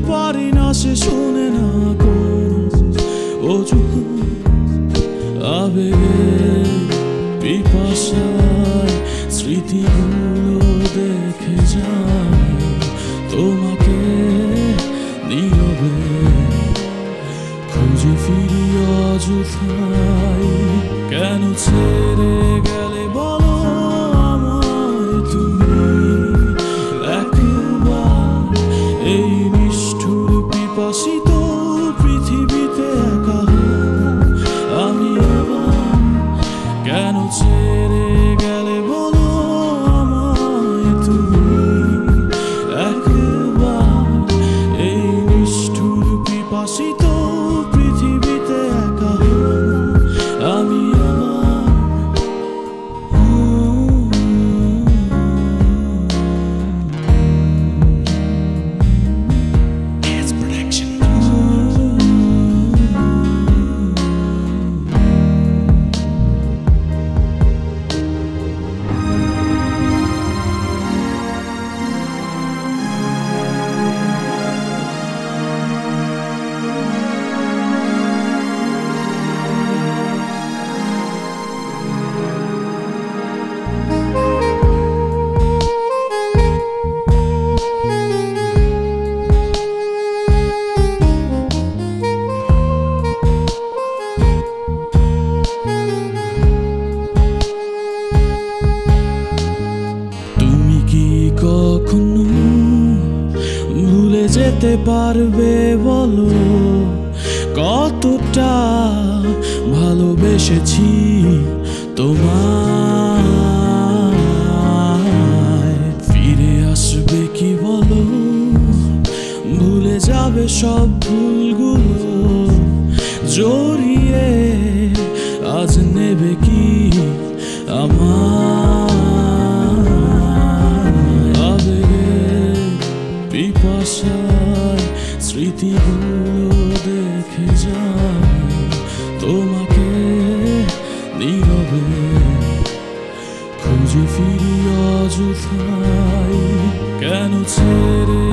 পারি না সে শোনে না কোনো অজুহাত। আবেগের পিপাসায় স্মৃতিগুলো দেখে যায় তোমাকে নীরবে খুঁজে ফিরি অযথায়। কেন ছেড়ে গেলে বলো আমায় তুমি একবার এই নিষ্ঠুর পিপাসিত পৃথিবীতে একা আমি আবার। কেন ছেড়ে গেলে বলো আমায় তুমি একবার এই নিষ্ঠুর পিপাসিত পৃথিবীতে একা আমি আবার। কখনো ভুলে যেতে পারবে বলো কতটা ভালোবেসেছি তোমায়? ফিরে আসবে কি বলো? ভুলে যাবে সব ভুলগুলো জড়িয়ে আজ নেবে কি আমার? পিপাসায় স্মৃতিগুলো দেখে যায় তোমাকে নীরবে খুঁজে ফিরি অযথায়। কেন ছেড়ে